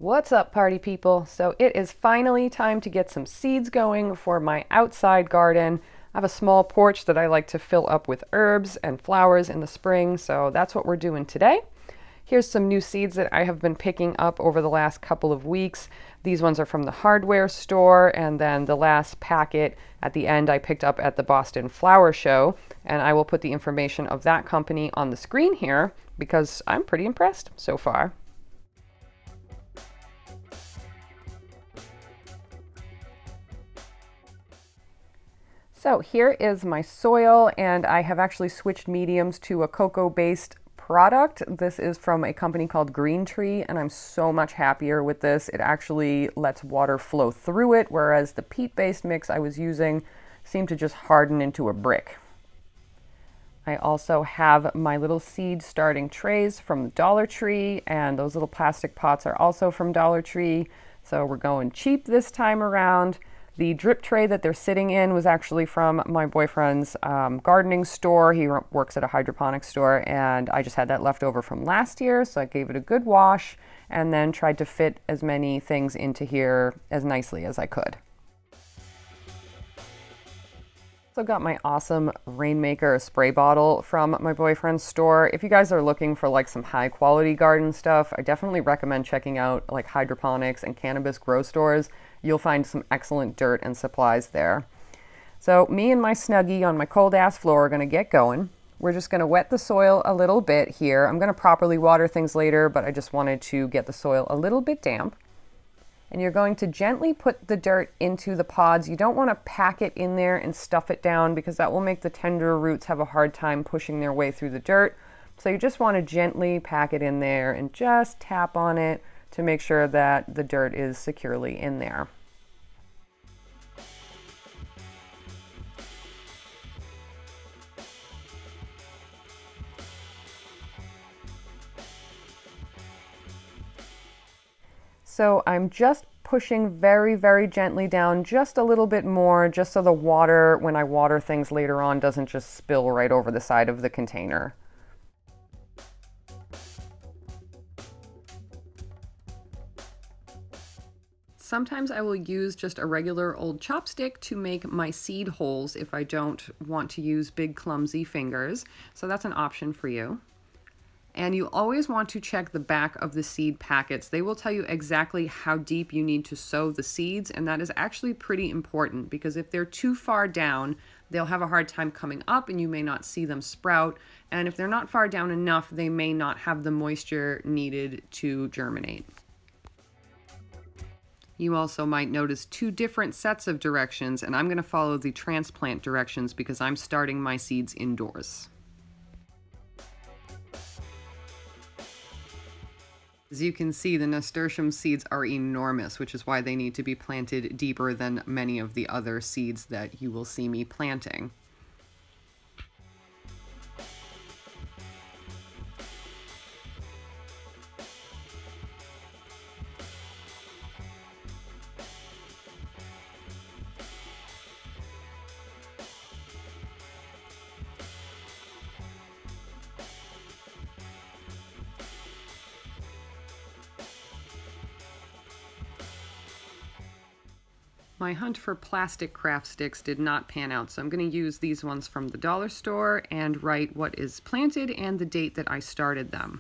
What's up, party people? So it is finally time to get some seeds going for my outside garden. I have a small porch that I like to fill up with herbs and flowers in the spring, so that's what we're doing today. Here's some new seeds that I have been picking up over the last couple of weeks. These ones are from the hardware store, and then the last packet at the end I picked up at the Boston Flower Show, and I will put the information of that company on the screen here because I'm pretty impressed so far. So here is my soil, and I have actually switched mediums to a cocoa-based product. This is from a company called Green Tree, and I'm so much happier with this. It actually lets water flow through it, whereas the peat-based mix I was using seemed to just harden into a brick. I also have my little seed starting trays from Dollar Tree, and those little plastic pots are also from Dollar Tree. So we're going cheap this time around. The drip tray that they're sitting in was actually from my boyfriend's gardening store. He works at a hydroponic store, and I just had that left over from last year, so I gave it a good wash and then tried to fit as many things into here as nicely as I could. Also got my awesome Rainmaker spray bottle from my boyfriend's store. If you guys are looking for like some high quality garden stuff, I definitely recommend checking out like Hydroponics and Cannabis grow stores. You'll find some excellent dirt and supplies there. So me and my Snuggie on my cold ass floor are gonna get going. We're just gonna wet the soil a little bit here. I'm gonna properly water things later, but I just wanted to get the soil a little bit damp. And you're going to gently put the dirt into the pods. You don't want to pack it in there and stuff it down because that will make the tender roots have a hard time pushing their way through the dirt. So you just want to gently pack it in there and just tap on it to make sure that the dirt is securely in there. So I'm just pushing very, very gently down, just a little bit more, just so the water, when I water things later on, doesn't just spill right over the side of the container. Sometimes I will use just a regular old chopstick to make my seed holes if I don't want to use big clumsy fingers. So that's an option for you. And you always want to check the back of the seed packets. They will tell you exactly how deep you need to sow the seeds, and that is actually pretty important because if they're too far down, they'll have a hard time coming up and you may not see them sprout. And if they're not far down enough, they may not have the moisture needed to germinate. You also might notice two different sets of directions, and I'm going to follow the transplant directions because I'm starting my seeds indoors. As you can see, the nasturtium seeds are enormous, which is why they need to be planted deeper than many of the other seeds that you will see me planting. My hunt for plastic craft sticks did not pan out, so I'm going to use these ones from the dollar store and write what is planted and the date that I started them.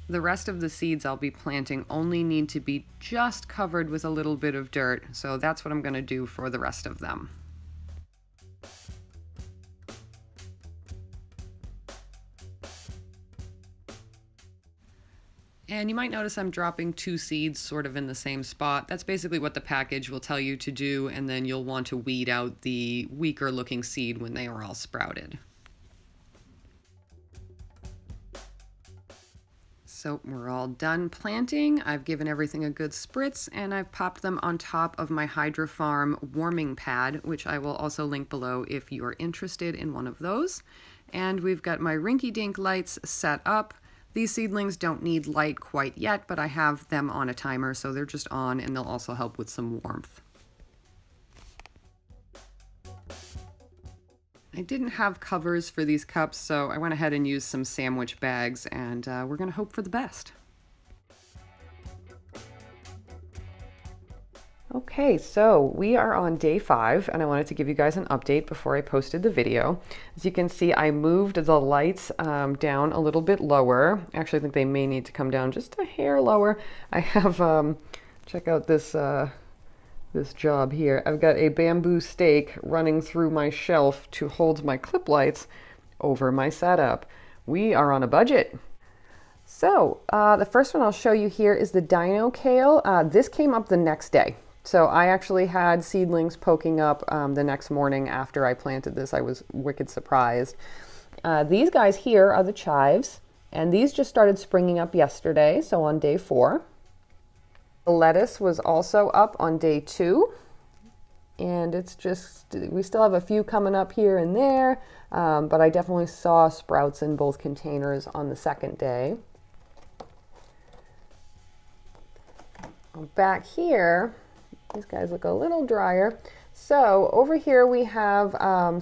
The rest of the seeds I'll be planting only need to be just covered with a little bit of dirt, so that's what I'm going to do for the rest of them. And you might notice I'm dropping two seeds sort of in the same spot. That's basically what the package will tell you to do, and then you'll want to weed out the weaker looking seed when they are all sprouted. So we're all done planting. I've given everything a good spritz, and I've popped them on top of my Hydrofarm warming pad, which I will also link below if you're interested in one of those. And we've got my rinky-dink lights set up. These seedlings don't need light quite yet, but I have them on a timer, so they're just on, and they'll also help with some warmth. I didn't have covers for these cups, so I went ahead and used some sandwich bags, and we're gonna hope for the best. Okay, so we are on day 5, and I wanted to give you guys an update before I posted the video. As you can see, I moved the lights down a little bit lower. Actually, I think they may need to come down just a hair lower. I have, check out this, this job here. I've got a bamboo stake running through my shelf to hold my clip lights over my setup. We are on a budget. So, the first one I'll show you here is the Dino Kale. This came up the next day. So I actually had seedlings poking up the next morning after I planted this. I was wicked surprised. These guys here are the chives, and these just started springing up yesterday, so on day 4. The lettuce was also up on day 2, and it's just, we still have a few coming up here and there, but I definitely saw sprouts in both containers on the second day. Back here, these guys look a little drier. So over here we have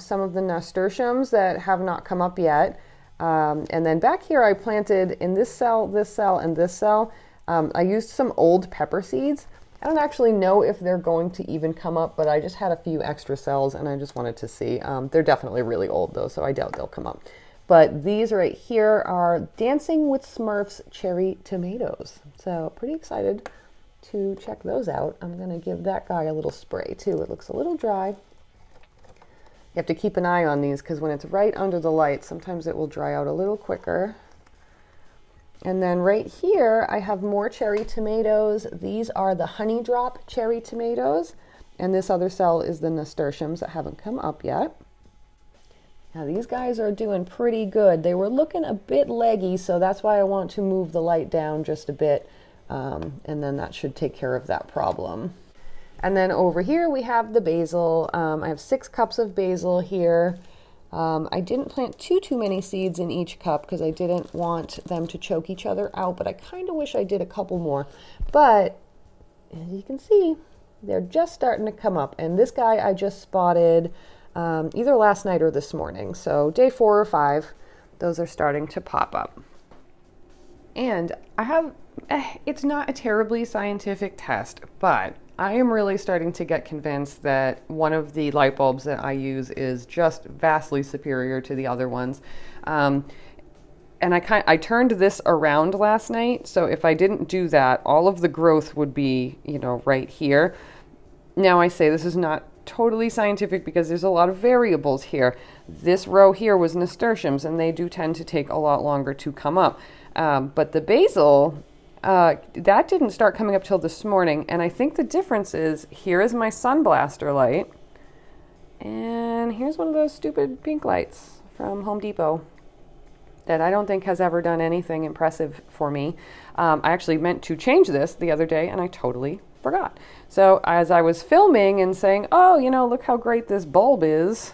some of the nasturtiums that have not come up yet. And then back here I planted in this cell, and this cell. I used some old pepper seeds. I don't actually know if they're going to even come up, but I just had a few extra cells and I just wanted to see. They're definitely really old though, so I doubt they'll come up. But these right here are Dancing with Smurfs cherry tomatoes. So pretty excited to check those out. I'm going to give that guy a little spray too. It looks a little dry. You have to keep an eye on these because when it's right under the light, sometimes it will dry out a little quicker. And then right here, I have more cherry tomatoes. These are the Honey Drop cherry tomatoes. And this other cell is the nasturtiums that haven't come up yet. Now these guys are doing pretty good. They were looking a bit leggy, so that's why I want to move the light down just a bit. And then that should take care of that problem. And then over here we have the basil. I have 6 cups of basil here. I didn't plant too many seeds in each cup because I didn't want them to choke each other out, but I kind of wish I did a couple more. But as you can see, they're just starting to come up. And this guy I just spotted either last night or this morning. So day 4 or 5, those are starting to pop up. And I have, it's not a terribly scientific test, but I am really starting to get convinced that one of the light bulbs that I use is just vastly superior to the other ones. And I turned this around last night, so if I didn't do that, all of the growth would be, you know, right here. Now I say this is not totally scientific because there's a lot of variables here. This row here was nasturtiums, and they do tend to take a lot longer to come up. But the basil, that didn't start coming up till this morning, and I think the difference is, here is my Sunblaster light, and here's one of those stupid pink lights from Home Depot that I don't think has ever done anything impressive for me. I actually meant to change this the other day, and I totally forgot. So as I was filming and saying, oh, you know, look how great this bulb is,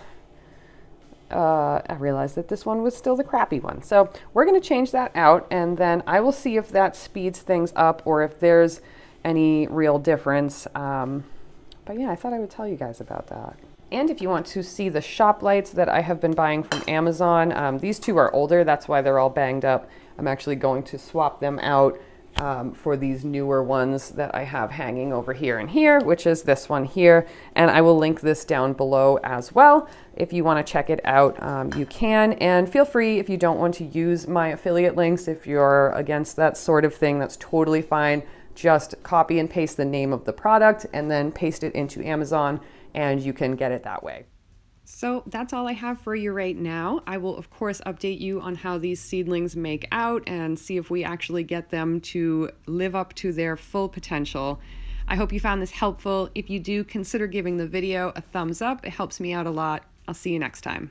I realized that this one was still the crappy one. So we're going to change that out, and then I will see if that speeds things up or if there's any real difference. But yeah, I thought I would tell you guys about that. And if you want to see the shop lights that I have been buying from Amazon, these 2 are older, that's why they're all banged up. I'm actually going to swap them out for these newer ones that I have hanging over here and here, which is this one here. And I will link this down below as well. If you want to check it out, you can. And feel free, if you don't want to use my affiliate links, if you're against that sort of thing, that's totally fine. Just copy and paste the name of the product and then paste it into Amazon, and you can get it that way. So that's all I have for you right now. I will, of course, update you on how these seedlings make out and see if we actually get them to live up to their full potential. I hope you found this helpful. If you do, consider giving the video a thumbs up. It helps me out a lot. I'll see you next time.